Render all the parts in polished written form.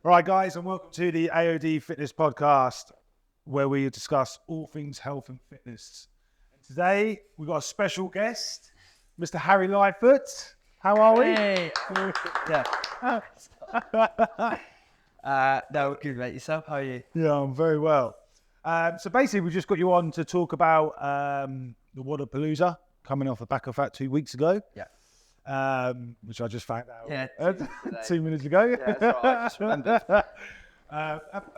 Right, guys, and welcome to the AOD Fitness podcast, where we discuss all things health and fitness. And today, we've got a special guest, Mr. Harry Lightfoot. How are we? Hey. No, good, mate. Yourself? How are you? Yeah, I'm very well. So basically, we just got you on to talk about the Wodapolooza coming off the back of that 2 weeks ago. Yeah. Which I just found out Yeah, 2 minutes ago. Yeah, that's right. I just remembered.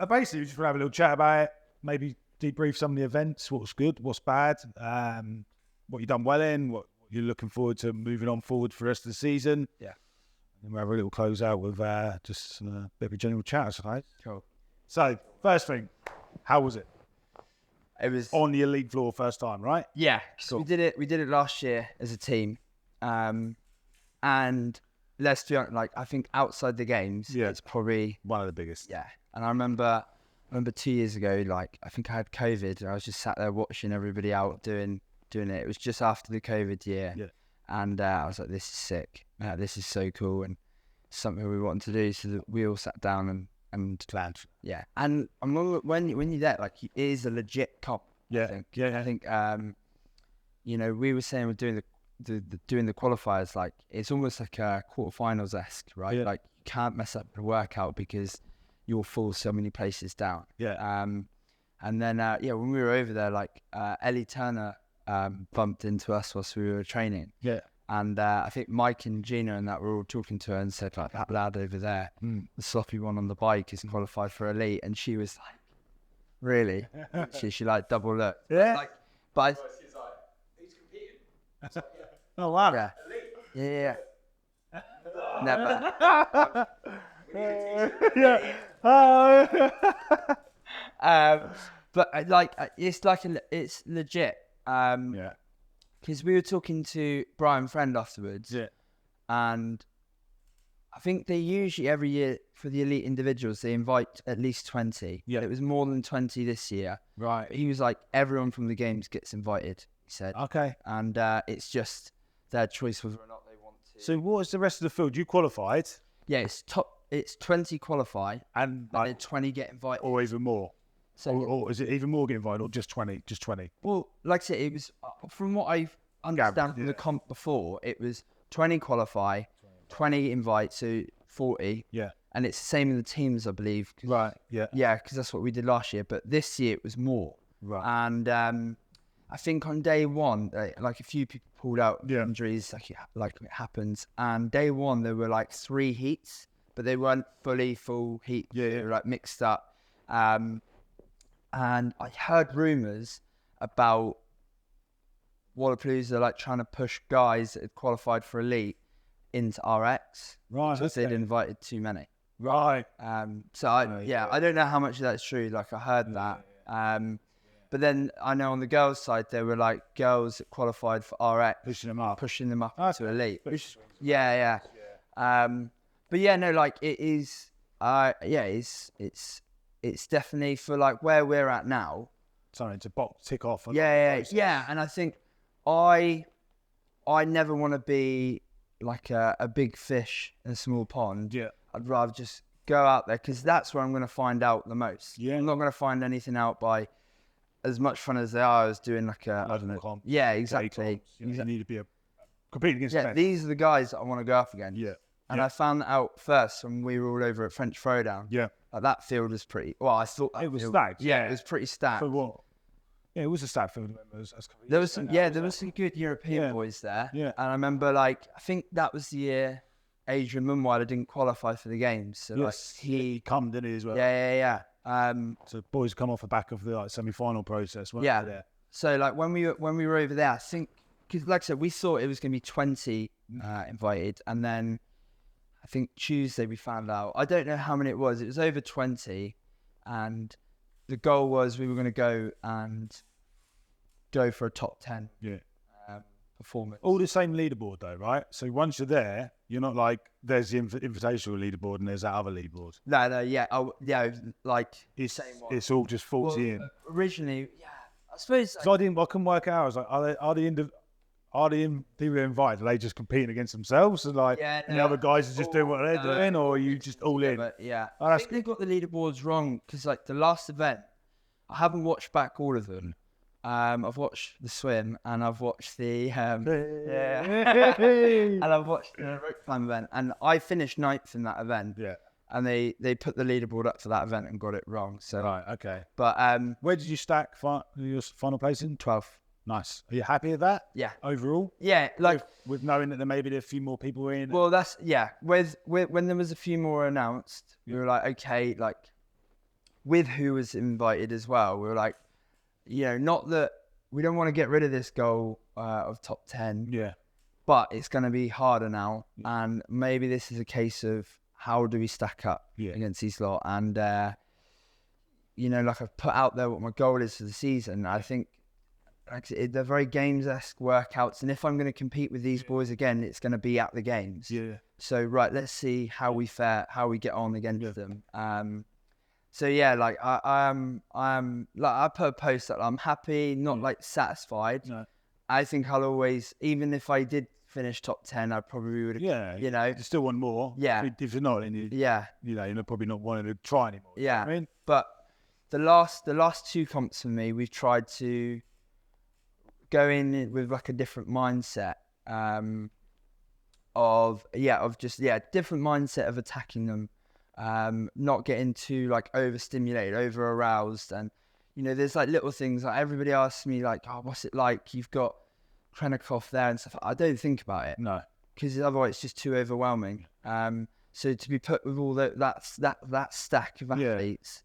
Basically, we just want to have a little chat about it, maybe debrief some of the events, what's good, what's bad, what you've done well in, what you're looking forward to moving on forward for the rest of the season. Yeah. And we'll have a little close out with just a bit of a general chat, I suppose. Cool. So, first thing, how was it? It was On the elite floor first time, right? Yeah. Cool. We did it last year as a team. And let's be honest, like, I think outside the games, it's probably One of the biggest. Yeah. And I remember 2 years ago, like, I think I had COVID and I was just sat there watching everybody out doing it. It was just after the COVID year. Yeah. And I was like, this is sick. This is so cool and something we wanted to do. So that we all sat down and Planned. yeah. And when you're there, like, it is a legit comp. Yeah. I think. Yeah. I think we were saying we're doing the qualifiers, like, it's almost like a quarterfinals-esque, right? Yeah. Like, you can't mess up the workout because you'll fall so many places down. Yeah. And then when we were over there, like, Ellie Turner bumped into us whilst we were training. Yeah. And I think Mike and Gina and that were all talking to her and said, like, that lad over there, the sloppy one on the bike, is qualified for elite. And she was like, really? she like double looked. Yeah. Like, but She's like, he's competing. Oh, wow. yeah. Never. But it's legit. Yeah. Because we were talking to Brian Friend afterwards. Yeah. And I think they usually every year for the elite individuals they invite at least 20. Yeah. It was more than 20 this year. Right. He was like, everyone from the games gets invited, he said. Okay. And it's just their choice whether or not they want to. So what was the rest of the field? You qualified Yeah, it's 20 qualify and and then 20 get invited. or even more. So, Or is it even more get invited or just 20? Just 20. well, like I said, it was from what I understand from the comp before, it was 20 qualify, 20 invite, so 40. Yeah. And it's the same in the teams, I believe. Right. Yeah. Yeah, because that's what we did last year. But this year it was more. Right. And I think on day one, like a few people pulled out injuries, like it happens. And day one, there were like 3 heats, but they weren't fully full heats. Yeah. They were like mixed up. And I heard rumours about Wodapolooza like trying to push guys that had qualified for elite into RX. Right. Because they'd invited too many. Right. So I don't know how much of that's true. Like, I heard that. But then I know on the girls' side there were like girls that qualified for RX, Pushing them up. to elite. Yeah. But yeah, no, like, it is. It's definitely for like where we're at now. Something to tick off. Yeah. And I think I never want to be like a big fish in a small pond. Yeah. I'd rather just go out there because that's where I'm going to find out the most. Yeah. I'm not going to find anything out by as much fun as they are as doing like a. I don't know. Yeah, exactly. You need to be competing against the Yeah, best. these are the guys that I want to go up against. Yeah. And I found that out first when we were all over at French Throwdown. Yeah. Like, that field was pretty. Well, I thought It was stacked. Yeah, it was pretty stacked. For what? Yeah, it was a stacked field. There was some good European boys there. Yeah. And I remember, like, I think that was the year Adrian Munweiler didn't qualify for the games. So Yes, like, he come, didn't he, as well? Yeah. So boys come off the back of the semi-final process, weren't they? There? So like when we were over there, I think, because like I said, we thought it was going to be 20 invited, and then I think Tuesday we found out. I don't know how many it was. It was over 20, and the goal was we were going to go for a top 10 performance. All the same leaderboard though, right? So once you're there, you're not like there's the invitational leaderboard and there's that other leaderboard. No, yeah. Like It's same one. it's all just 40 in. Originally, yeah. I suppose. So I couldn't work out. I was like, are the people invited? Are they just competing against themselves and like, and the other guys are just doing what they're doing, or are you just all in? But yeah, Oh, I that's think they got the leaderboards wrong because like the last event, I haven't watched back all of them. I've watched the swim and I've watched the and I've watched the rope climb event, and I finished 9th in that event. Yeah. And they put the leaderboard up for that event and got it wrong. So Right. Okay. but Where did you stack your final placing? 12th. Nice. Are you happy with that? Yeah. Overall, Yeah, like with knowing that there may be a few more people in. well, that's yeah. With when there was a few more announced, we were like, okay, like with who was invited as well. We were like, you know, not that we don't want to get rid of this goal of top 10, Yeah. but it's going to be harder now, and maybe this is a case of how do we stack up against these lot, and you know, like I've put out there what my goal is for the season. I think like they're very games-esque workouts, and if I'm going to compete with these boys again, it's going to be at the games. Yeah. So right, let's see how we fare, how we get on against them. So yeah, like I'm like I put a post that I'm happy, not like satisfied. No. I think I'll always, even if I did finish top 10, I probably would have. Yeah. You know. You still want more. Yeah. If you're not, then you Yeah. you know, you're probably not wanting to try anymore. You know Yeah. what I mean, But the last two comps for me, we've tried to go in with like a different mindset of different mindset of attacking them, not getting too like overstimulated, over aroused. And you know, there's like little things like everybody asks me like, oh, what's it like, you've got Krennikov there and stuff. I don't think about it, no, because otherwise it's just too overwhelming. So to be put with all that stack of athletes,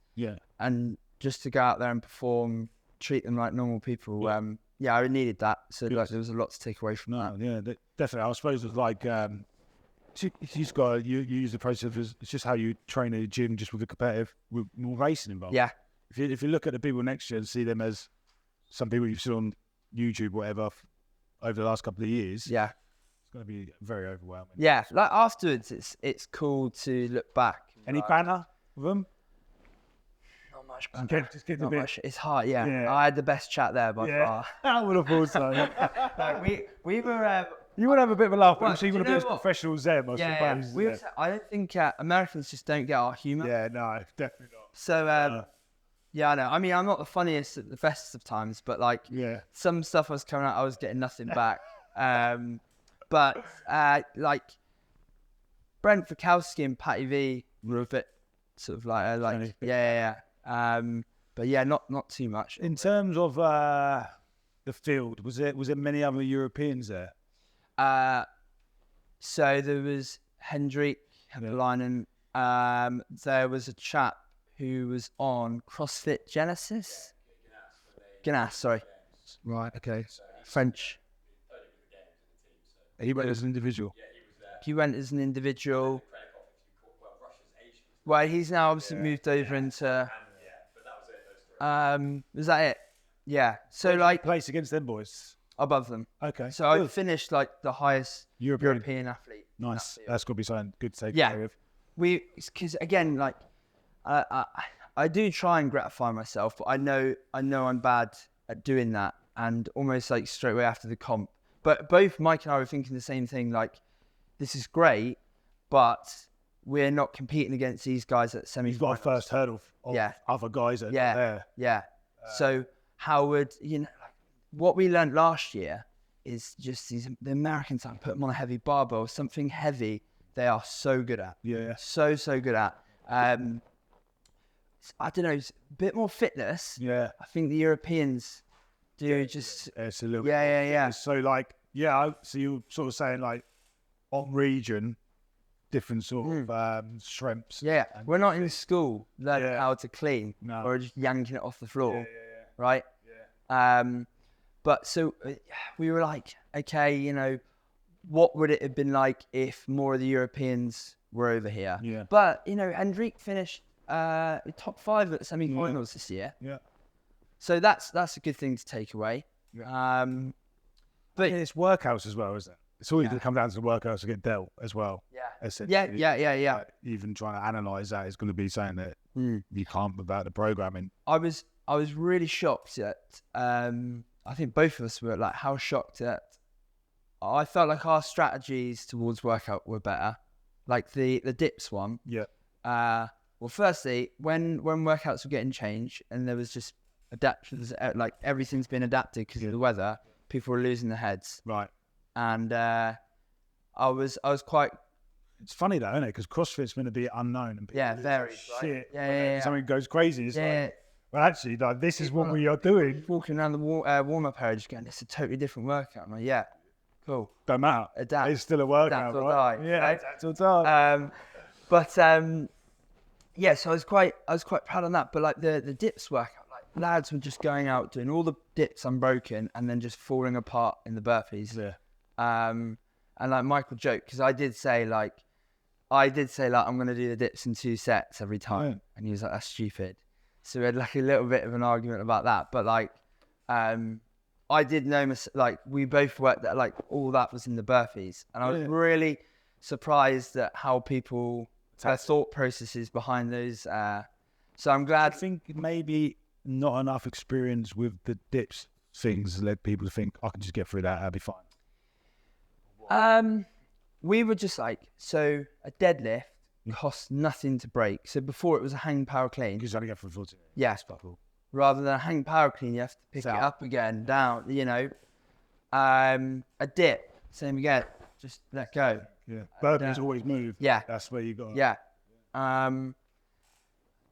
and just to go out there and perform, treat them like normal people, I needed that. So like there was a lot to take away from that. Yeah, definitely. I suppose it's like you just got you use the process as it's just how you train in a gym, just with with more racing involved. Yeah. If you look at the people next year and see them as some people you've seen on YouTube, whatever, over the last couple of years, Yeah. it's going to be very overwhelming. Yeah. Like afterwards, it's cool to look back. Any banner with them? Not much. Just get the Not bit. much. It's hard. Yeah. Yeah. I had the best chat there by far. I would have thought so. Like, we were. You would have a bit of a laugh, but Well, I'm sure you do would you have been know as what? professional as them, I Yeah. suppose. I don't think Americans just don't get our humour. Yeah, no, definitely not. So yeah, I know. I mean, I'm not the funniest at the best of times, but like some stuff was coming out, I was getting nothing back. But like Brent Fikowski and Patty V were a bit sort of like but yeah, not too much. In terms of the field, was it many other Europeans there? So there was Hendrik Hevelainen. There was a chap who was on CrossFit Genesis. Ganas, sorry. Right. Okay. French. He went as an individual. He went as an individual. Well, he's now obviously moved over into. Was that it? Yeah. So like Place against them boys. above them. Okay. So I finished like the highest European athlete. Nice. That's got to be something good to take Yeah. care of. Because again, like I do try and gratify myself, but I know I'm bad at doing that, and almost like straight away after the comp. But both Mike and I were thinking the same thing. Like, this is great, but we're not competing against these guys at semi-finals. You've got a first hurdle of other guys that are there. Yeah. So how would like, what we learned last year is just the Americans, I put them on a heavy barbell, something heavy. They are so good at. Yeah. So good at. I don't know, it's a bit more fitness. Yeah. I think the Europeans do just. It's a little. Yeah. So like, so you're sort of saying like, on region, different sort of strengths. Yeah. We're not in school learning Yeah. how to clean No. or just yanking it off the floor. Yeah. Right? Yeah. But so we were like, okay, you know, what would it have been like if more of the Europeans were over here? Yeah. But, you know, Hendrik finished top 5 at the semi-finals this year. Yeah. So that's a good thing to take away. Yeah. But it's workouts as well, isn't it? It's always going to come down to the workouts to get dealt as well. yeah. Yeah. Even trying to analyse that is going to be saying that you can't without the programming. I was really shocked at I think both of us were like how shocked at I felt like our strategies towards workout were better. Like the dips one. Yeah. Well, firstly, when workouts were getting changed and there was just adaptations, like everything's been adapted because of the weather, people were losing their heads. Right. And I was quite. It's funny though, isn't it? Because CrossFit's been a bit unknown. And people lose their Very. Right? shit. Yeah. Something goes crazy. It's Yeah. like, well, actually, like, this is what we are doing. Walking around the warm-up area, just going, it's a totally different workout. I'm like, yeah, cool. Don't matter. Adapt. It's still a workout, Adapt or right? die, Yeah, right? adapt or die. Yeah, so I was quite proud on that. But like the dips workout, like lads were just going out doing all the dips unbroken and then just falling apart in the burpees. Yeah. And like Michael joked, because I did say like I'm gonna do the dips in 2 sets every time, Right. and he was like, that's stupid. So we had like a little bit of an argument about that. But like I did know like we both worked that, like all that was in the burpees, and I was really surprised at how people their thought processes behind those. So I'm glad. I think maybe not enough experience with the dips things led people to think I can just get through that. I'll be fine. We were just like, so a deadlift costs nothing to break. So before it was a hang power clean. Because I only get from 40. Yeah. Rather than a hang power clean, you have to pick it up again, down, A dip, same again, just let go. Yeah. Burpees always move. Yeah. That's where you got. Yeah. I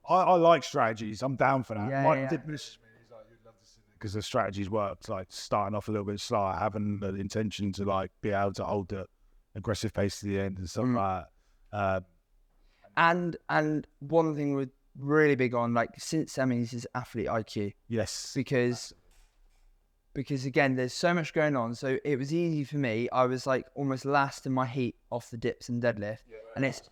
like strategies. I'm down for that. Mike did message me. He's like, you'd love to see it because the strategies worked. Like starting off a little bit slower, having the intention to like be able to hold the aggressive pace to the end and stuff like that. And one thing we're really big on, like since semis, is athlete IQ. Yes. Because again, there's so much going on. So it was easy for me. I was like almost last in my heat off the dips and deadlift. And it's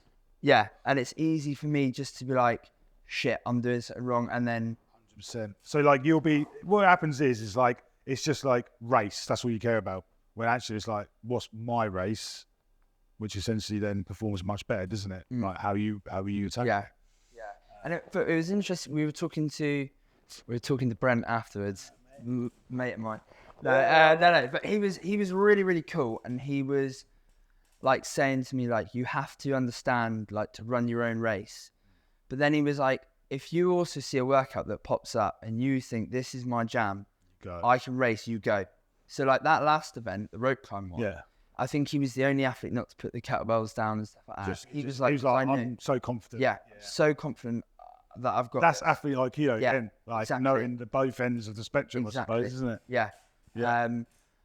easy for me just to be like, shit, I'm doing something wrong. And then 100%. So like what happens is like, it's just like race. That's all you care about. When actually it's like, what's my race? Which essentially then performs much better, doesn't it? Like how you attack. Yeah. And it was interesting. We were talking to Brent afterwards, mate of mine. No. But he was really, really cool, and he was like saying to me like, you have to understand like to run your own race. But then he was like, if you also see a workout that pops up and you think this is my jam, I can race. You go. So like that last event, the rope climb one. Yeah. I think he was the only athlete not to put the kettlebells down and stuff like that. He was like, I'm so confident. Yeah, so confident that I've got. That's athlete IQ again. Like exactly. knowing the both ends of the spectrum, Exactly. I suppose, isn't it? Yeah.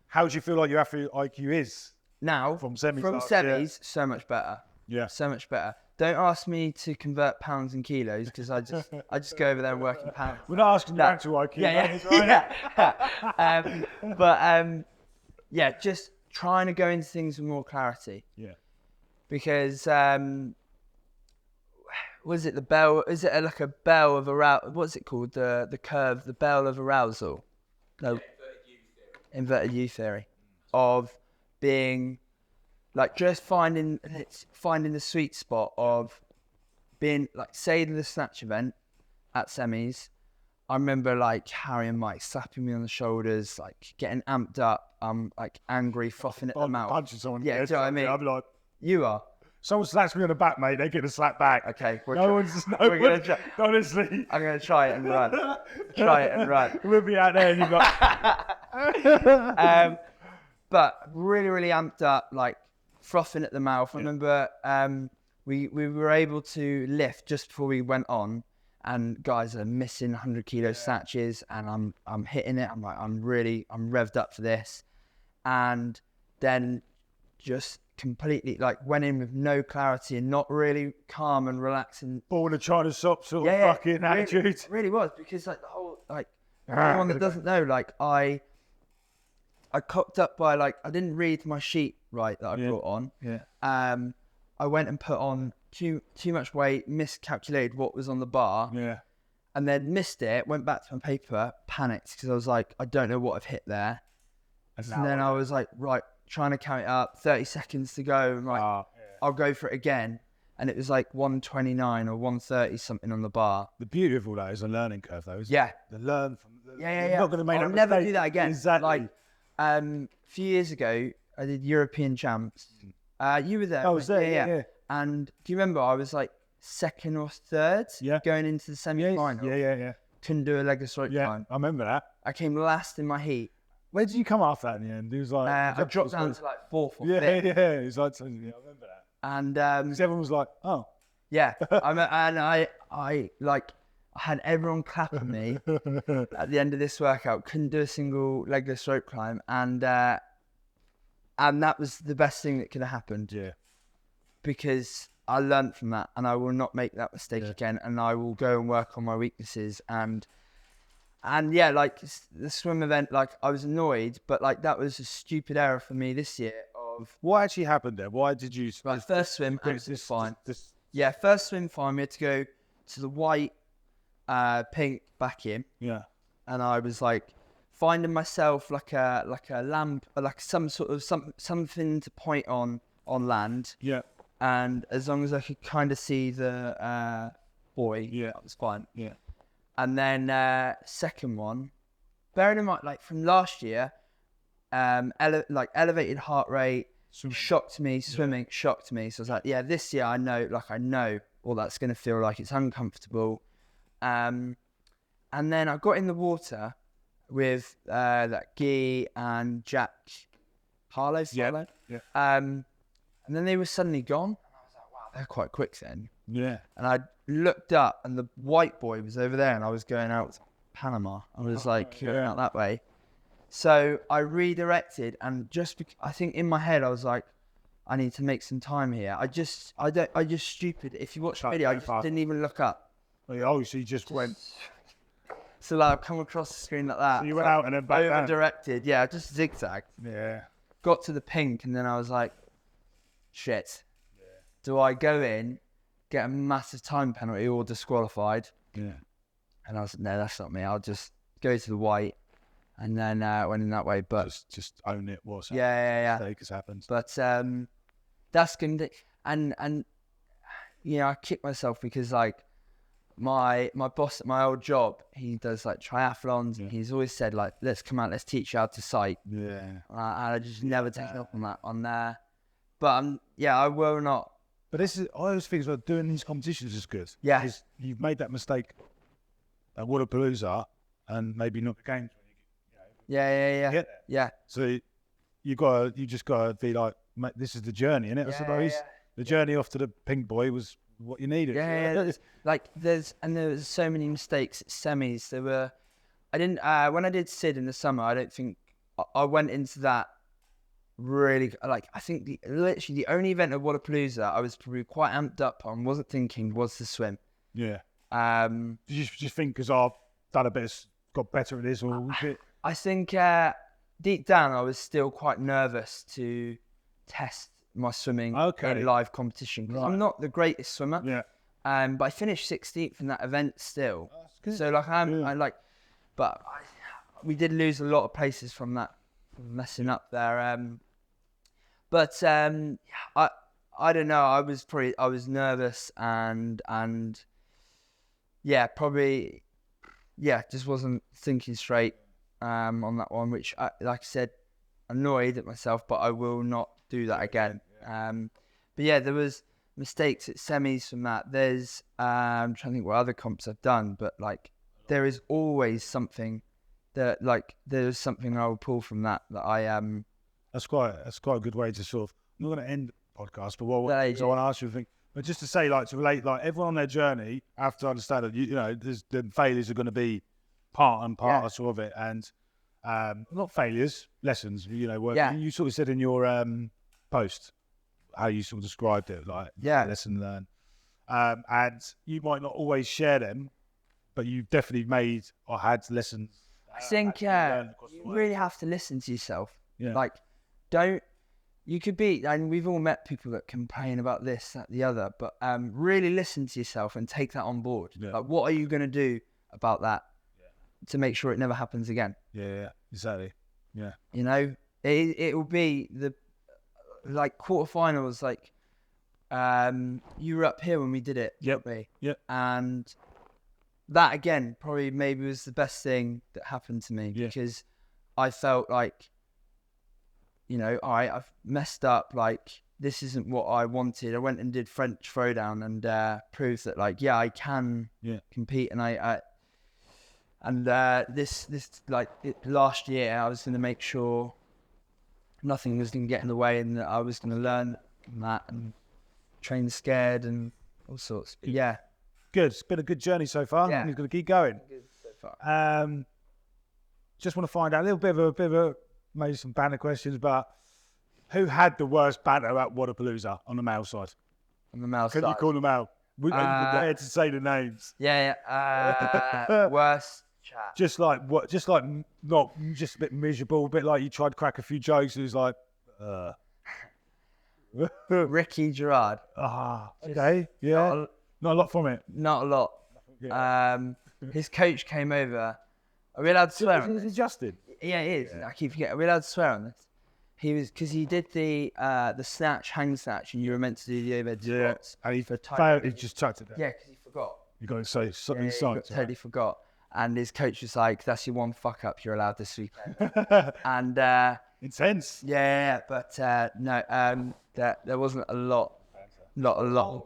How do you feel like your athlete IQ is Now, from semis? From semis, so much better. Yeah. So much better. Don't ask me to convert pounds and kilos because I just go over there and work in pounds. We're not asking your actual IQ. Just trying to go into things with more clarity. Yeah. Because was it the bell? Is it like a bell of arousal? What's it called? The curve, the bell of arousal. No. Inverted U theory of being like just finding the sweet spot of being like, say the snatch event at semis. I remember like Harry and Mike slapping me on the shoulders, like getting amped up. I'm like angry, frothing at the mouth. Punching someone. Yeah, do you know what I mean? I'm like, you are. someone slaps me on the back, mate, they get a slap back. Okay. Honestly. I'm going to try it and run. We'll be out there and you've got... But really, really amped up, like frothing at the mouth. I remember we were able to lift just before we went on, and guys are missing 100 kilo snatches, and I'm hitting it. I'm like, I'm revved up for this. And then just completely like went in with no clarity and not really calm and relaxing. Ball in a China shop sort of fucking attitude. It really was, because like the whole, like anyone that doesn't know, like I cocked up by like, I didn't read my sheet right that I brought on. Yeah. I went and put on too much weight, miscalculated what was on the bar. Yeah. And then missed it, went back to my paper, panicked because I was like, I don't know what I've hit there. And then I was like, right, trying to count it up, 30 seconds to go. I'm like, I'll go for it again. And it was like 129 or 130 something on the bar. The beauty of all that is a learning curve, though, isn't it? The learn from... You're not going to make I'll never do that again. Exactly. Like, a few years ago, I did European champs. You were there. I was there. Yeah. And do you remember I was like second or third going into the semi-final? Yeah. Couldn't do a legless rope climb. I remember that. I came last in my heat. Where did you come after that in the end? It was like I dropped down to like fourth or yeah, fifth. yeah. It was like I remember that. And 'Cause everyone was like, "Oh, yeah, I had everyone clapping me at the end of this workout. Couldn't do a single legless rope climb, and that was the best thing that could have happened. Yeah, because I learned from that, and I will not make that mistake again, and I will go and work on my weaknesses and yeah, like the swim event, like I was annoyed, but like that was a stupid error for me this year. Of what actually happened there? Why did you? right, first swim, absolutely fine. This, Yeah, first swim fine. We had to go to the white, pink back in. yeah, And I was like finding myself like a lamp, or like some sort of something to point on land. yeah, And as long as I could kind of see the buoy, that was fine. yeah. And then second one, bearing in mind like from last year, elevated heart rate. Swimming. Shocked me, swimming shocked me. So I was like, yeah, this year I know all that's going to feel like. It's uncomfortable. And then I got in the water with that Guy and Jack Harlow. Yeah. And then they were suddenly gone. And I was like, wow, they're quite quick then. Yeah. And I looked up and the white boy was over there and I was going out to Panama. I was like, going out that way. So I redirected, and I think in my head I was like, I need to make some time here. I just stupid. If you watch the video, I just didn't even look up. Oh, so you just went. So like I've come across the screen like that. So you went out and then back down. Over-directed, yeah, just zigzagged. Yeah. Got to the pink, and then I was like, shit. Yeah. Do I go in, get a massive time penalty or disqualified? Yeah. And I was like, no, that's not me. I'll just go to the white. And then went in that way, but just own it. What's yeah. Mistake has happened. But that's gonna and you know I kick myself because like my boss at my old job, he does like triathlons. And he's always said like, let's come out, let's teach you how to sight. Yeah. And I just never taken up on that on there. But I will not. But this is I always think about doing these competitions is good. Yeah. Because you've made that mistake at Wodapolooza and maybe not the games. Yeah. So you just gotta be like, mate, this is the journey, innit? I suppose the journey off to the pink boy was what you needed. Yeah. Like there was so many mistakes at semis. There were, when I did Sid in the summer, I don't think I went into that really like. I think literally the only event at Wodapolooza I was probably quite amped up on, wasn't thinking, was the swim. Yeah. Did you just think because I've done got better at this or shit? I think deep down I was still quite nervous to test my swimming in live competition because I'm not the greatest swimmer. Yeah. But I finished 16th in that event still. So like we did lose a lot of places from that messing up there. I don't know. I was nervous and probably just wasn't thinking straight. On that one, which like I said, annoyed at myself, but I will not do that again. But yeah, there was mistakes at semis from that. There's I'm trying to think what other comps I've done, but like there is always something that like there's something I will pull from that I That's quite a good way to sort of. I'm not going to end the podcast, but what I want to ask you, but just to say, like to relate, like everyone on their journey have to understand that you know the failures are going to be part and parcel of it, and not failures, lessons. You know, you sort of said in your post how you sort of described it, like lesson learned, and you might not always share them, but you've definitely made or had lessons. I think you really have to listen to yourself. Yeah. Like, you could be, and we've all met people that complain about this, that, the other, but really listen to yourself and take that on board. Yeah. Like, what are you going to do about that? To make sure it never happens again. Yeah, exactly. Yeah. You know, it will be the like quarterfinals. Like, you were up here when we did it. Yep. And that again probably maybe was the best thing that happened to me because I felt like you know, all right, I've messed up. Like, this isn't what I wanted. I went and did French throwdown and proved that, like, yeah, I can compete. And last year, I was going to make sure nothing was going to get in the way, and that I was going to learn from that and train scared and all sorts. But yeah. Good. It's been a good journey so far. Yeah. And you're going to keep going. Good so far. Just want to find out a little bit of a maybe some banter questions, but who had the worst banter at Wodapolooza on the male side? On the male Can side. you call them out? We dare to say the names. Worst chat. Just like what? Just like not just a bit miserable, a bit like you tried to crack a few jokes. It was like, Ricky Gerard. Okay, yeah, not a lot from it. Not a lot. Yeah. His coach came over. Are we allowed to swear on Is this? it Justin? Yeah, it is. I keep forgetting. Are we allowed to swear on this? He was, because he did the snatch, hang snatch, and you were meant to do the overhead squats. And he for time. failed. He just chucked it down. Yeah, because he forgot. You got to say something He totally forgot. And his coach was like, "That's your one fuck up you're allowed this weekend." And intense. yeah, but no, there wasn't a lot. Not a lot.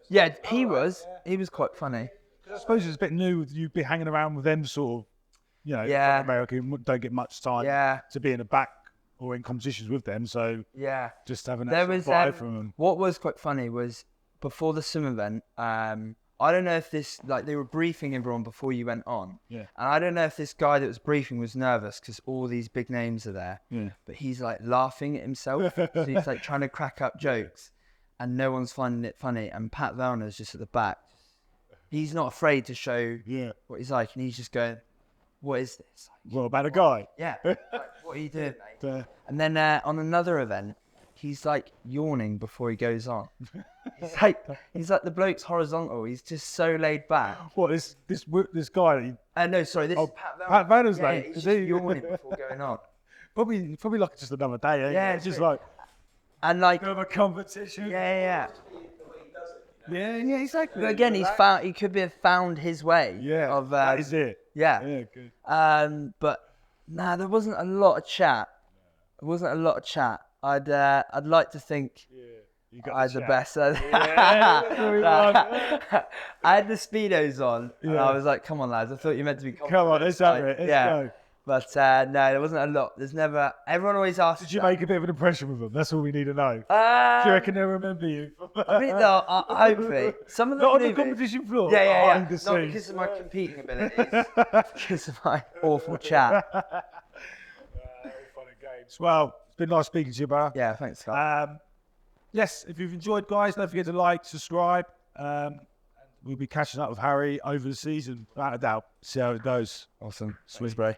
Yeah, he was. He was quite funny. I suppose it's a bit new with you be hanging around with them sort of, you know, Yeah. America don't get much time to be in the back or in competitions with them. So Yeah. just having There that was vibe from them. what was quite funny was before the swim event. I don't know if this, like, they were briefing everyone before you went on. Yeah. And I don't know if this guy that was briefing was nervous because all these big names are there. Yeah. But he's like laughing at himself. So he's like trying to crack up jokes and no one's finding it funny. And Pat Vellner's just at the back. He's not afraid to show what he's like. And he's just going, "What is this?" Like, What about a guy? yeah. Like, what are you doing, mate? And then on another event, he's like yawning before he goes on. He's like the bloke's horizontal. He's just so laid back. What this guy? No, sorry, this is Pat Vellner. Pat Vellner's Yeah, mate. he's Is just he? yawning before going on. Probably like just another day. Eh? Yeah, It's just true. like And like, another competition. yeah. Yeah, exactly. But again, he could have found his way. Yeah, Of that is it. yeah. Yeah, good. But nah, there wasn't a lot of chat. There wasn't a lot of chat. I'd like to think You got I had the chat. best. Yeah, I had the speedos on, and I was like, "Come on, lads! I thought you meant to be." Come on, let's have it. Let's go. But no, there wasn't a lot. There's never. Everyone always asks. Did you make a bit of an impression with them? That's all we need to know. Do you reckon they'll remember you? I think they'll. Hopefully, some of them. Not on knew the me. competition floor. Yeah. Behind the Not scenes. because of my competing abilities, because of my awful chat. All fun and games. Well, it's been nice speaking to you, brother. Yeah, thanks, Scott. Yes, if you've enjoyed, guys, don't forget to like, subscribe. And we'll be catching up with Harry over the season, without a doubt. See how it goes. Awesome, Swissbury.